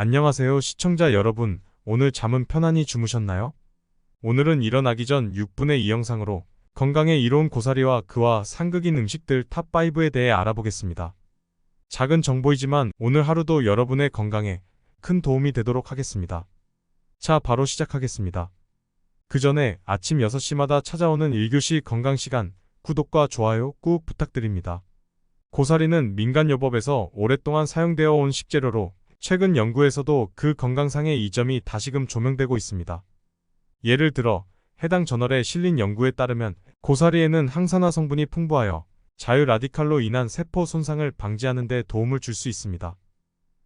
안녕하세요, 시청자 여러분. 오늘 잠은 편안히 주무셨나요? 오늘은 일어나기 전 6분의 2 영상으로 건강에 이로운 고사리와 그와 상극인 음식들 탑5에 대해 알아보겠습니다. 작은 정보이지만 오늘 하루도 여러분의 건강에 큰 도움이 되도록 하겠습니다. 자, 바로 시작하겠습니다. 그 전에 아침 6시마다 찾아오는 1교시 건강시간, 구독과 좋아요 꾹 부탁드립니다. 고사리는 민간요법에서 오랫동안 사용되어 온 식재료로 최근 연구에서도 그 건강상의 이점이 다시금 조명되고 있습니다. 예를 들어 해당 저널에 실린 연구에 따르면 고사리에는 항산화 성분이 풍부하여 자유라디칼로 인한 세포 손상을 방지하는 데 도움을 줄 수 있습니다.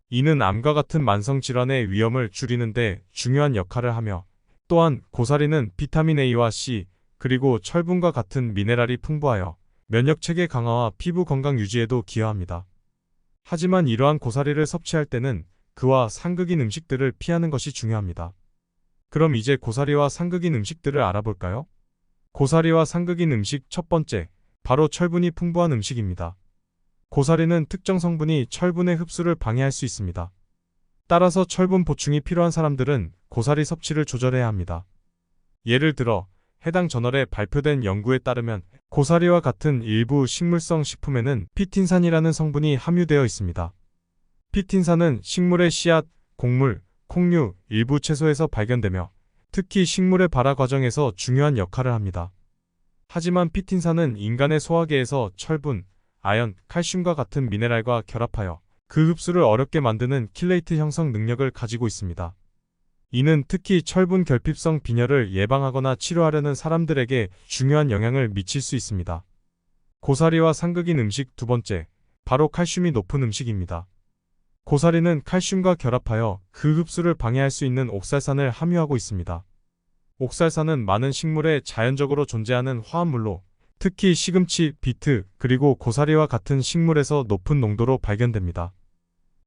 이는 암과 같은 만성질환의 위험을 줄이는 데 중요한 역할을 하며, 또한 고사리는 비타민 A와 C, 그리고 철분과 같은 미네랄이 풍부하여 면역체계 강화와 피부 건강 유지에도 기여합니다. 하지만 이러한 고사리를 섭취할 때는 그와 상극인 음식들을 피하는 것이 중요합니다. 그럼 이제 고사리와 상극인 음식들을 알아볼까요? 고사리와 상극인 음식 첫 번째, 바로 철분이 풍부한 음식입니다. 고사리는 특정 성분이 철분의 흡수를 방해할 수 있습니다. 따라서 철분 보충이 필요한 사람들은 고사리 섭취를 조절해야 합니다. 예를 들어 해당 저널에 발표된 연구에 따르면 고사리와 같은 일부 식물성 식품에는 피틴산이라는 성분이 함유되어 있습니다. 피틴산은 식물의 씨앗, 곡물, 콩류, 일부 채소에서 발견되며 특히 식물의 발화 과정에서 중요한 역할을 합니다. 하지만 피틴산은 인간의 소화계에서 철분, 아연, 칼슘과 같은 미네랄과 결합하여 그 흡수를 어렵게 만드는 킬레이트 형성 능력을 가지고 있습니다. 이는 특히 철분 결핍성 빈혈을 예방하거나 치료하려는 사람들에게 중요한 영향을 미칠 수 있습니다. 고사리와 상극인 음식 두 번째, 바로 칼슘이 높은 음식입니다. 고사리는 칼슘과 결합하여 그 흡수를 방해할 수 있는 옥살산을 함유하고 있습니다. 옥살산은 많은 식물에 자연적으로 존재하는 화합물로 특히 시금치, 비트, 그리고 고사리와 같은 식물에서 높은 농도로 발견됩니다.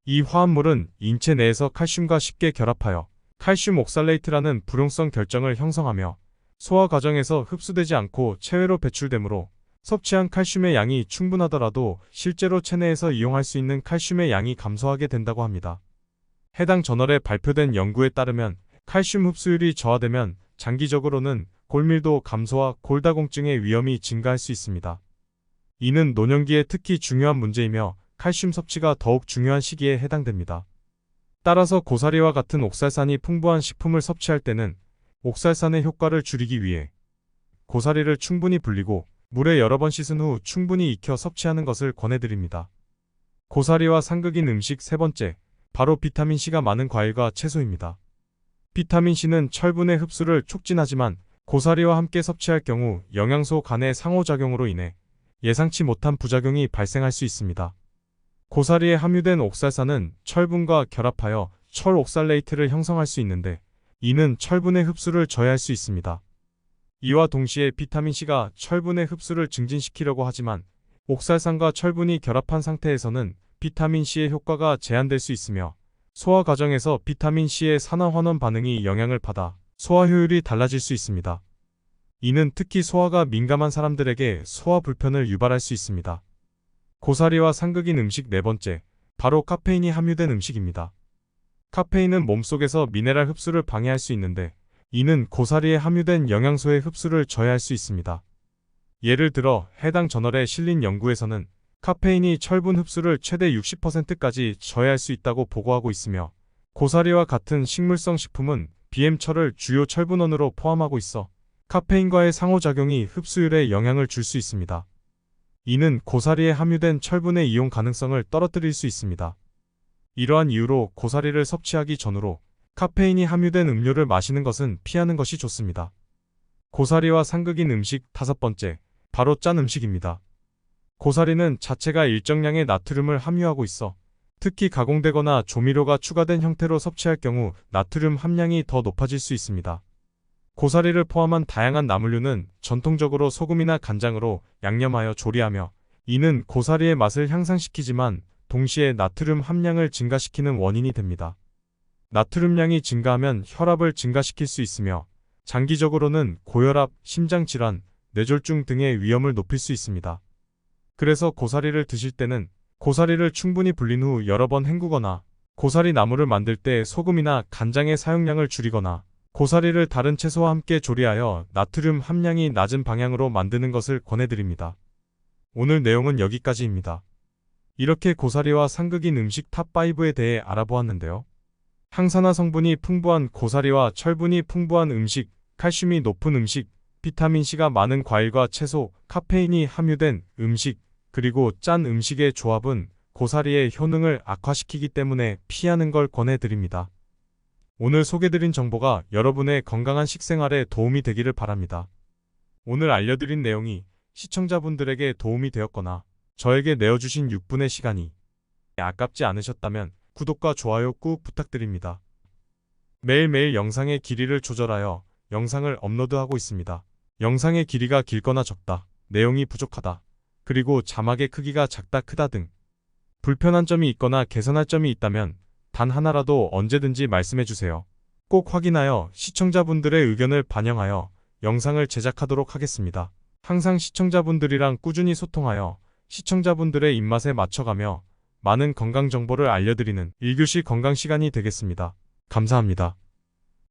이 화합물은 인체 내에서 칼슘과 쉽게 결합하여 칼슘 옥살레이트라는 불용성 결정을 형성하며 소화 과정에서 흡수되지 않고 체외로 배출되므로 섭취한 칼슘의 양이 충분하더라도 실제로 체내에서 이용할 수 있는 칼슘의 양이 감소하게 된다고 합니다. 해당 저널에 발표된 연구에 따르면 칼슘 흡수율이 저하되면 장기적으로는 골밀도 감소와 골다공증의 위험이 증가할 수 있습니다. 이는 노년기에 특히 중요한 문제이며 칼슘 섭취가 더욱 중요한 시기에 해당됩니다. 따라서 고사리와 같은 옥살산이 풍부한 식품을 섭취할 때는 옥살산의 효과를 줄이기 위해 고사리를 충분히 불리고 물에 여러 번 씻은 후 충분히 익혀 섭취하는 것을 권해드립니다. 고사리와 상극인 음식 세 번째, 바로 비타민C가 많은 과일과 채소입니다. 비타민C는 철분의 흡수를 촉진하지만 고사리와 함께 섭취할 경우 영양소 간의 상호작용으로 인해 예상치 못한 부작용이 발생할 수 있습니다. 고사리에 함유된 옥살산은 철분과 결합하여 철옥살레이트를 형성할 수 있는데 이는 철분의 흡수를 저해할 수 있습니다. 이와 동시에 비타민C가 철분의 흡수를 증진시키려고 하지만 옥살산과 철분이 결합한 상태에서는 비타민C의 효과가 제한될 수 있으며 소화 과정에서 비타민C의 산화환원 반응이 영향을 받아 소화 효율이 달라질 수 있습니다. 이는 특히 소화가 민감한 사람들에게 소화 불편을 유발할 수 있습니다. 고사리와 상극인 음식 네 번째, 바로 카페인이 함유된 음식입니다. 카페인은 몸속에서 미네랄 흡수를 방해할 수 있는데 이는 고사리에 함유된 영양소의 흡수를 저해할 수 있습니다. 예를 들어 해당 저널에 실린 연구에서는 카페인이 철분 흡수를 최대 60%까지 저해할 수 있다고 보고하고 있으며 고사리와 같은 식물성 식품은 BM철을 주요 철분원으로 포함하고 있어 카페인과의 상호작용이 흡수율에 영향을 줄 수 있습니다. 이는 고사리에 함유된 철분의 이용 가능성을 떨어뜨릴 수 있습니다. 이러한 이유로 고사리를 섭취하기 전후로 카페인이 함유된 음료를 마시는 것은 피하는 것이 좋습니다. 고사리와 상극인 음식 다섯 번째, 바로 짠 음식입니다. 고사리는 자체가 일정량의 나트륨을 함유하고 있어 특히 가공되거나 조미료가 추가된 형태로 섭취할 경우 나트륨 함량이 더 높아질 수 있습니다. 고사리를 포함한 다양한 나물류는 전통적으로 소금이나 간장으로 양념하여 조리하며 이는 고사리의 맛을 향상시키지만 동시에 나트륨 함량을 증가시키는 원인이 됩니다. 나트륨량이 증가하면 혈압을 증가시킬 수 있으며 장기적으로는 고혈압, 심장질환, 뇌졸중 등의 위험을 높일 수 있습니다. 그래서 고사리를 드실 때는 고사리를 충분히 불린 후 여러 번 헹구거나 고사리 나물을 만들 때 소금이나 간장의 사용량을 줄이거나 고사리를 다른 채소와 함께 조리하여 나트륨 함량이 낮은 방향으로 만드는 것을 권해드립니다. 오늘 내용은 여기까지입니다. 이렇게 고사리와 상극인 음식 탑5에 대해 알아보았는데요. 항산화 성분이 풍부한 고사리와 철분이 풍부한 음식, 칼슘이 높은 음식, 비타민C가 많은 과일과 채소, 카페인이 함유된 음식, 그리고 짠 음식의 조합은 고사리의 효능을 악화시키기 때문에 피하는 걸 권해드립니다. 오늘 소개드린 정보가 여러분의 건강한 식생활에 도움이 되기를 바랍니다. 오늘 알려드린 내용이 시청자분들에게 도움이 되었거나 저에게 내어주신 6분의 시간이 아깝지 않으셨다면 구독과 좋아요 꾹 부탁드립니다. 매일매일 영상의 길이를 조절하여 영상을 업로드하고 있습니다. 영상의 길이가 길거나 적다, 내용이 부족하다, 그리고 자막의 크기가 작다 크다 등 불편한 점이 있거나 개선할 점이 있다면 단 하나라도 언제든지 말씀해주세요. 꼭 확인하여 시청자분들의 의견을 반영하여 영상을 제작하도록 하겠습니다. 항상 시청자분들이랑 꾸준히 소통하여 시청자분들의 입맛에 맞춰가며 많은 건강 정보를 알려드리는 1교시 건강 시간이 되겠습니다. 감사합니다.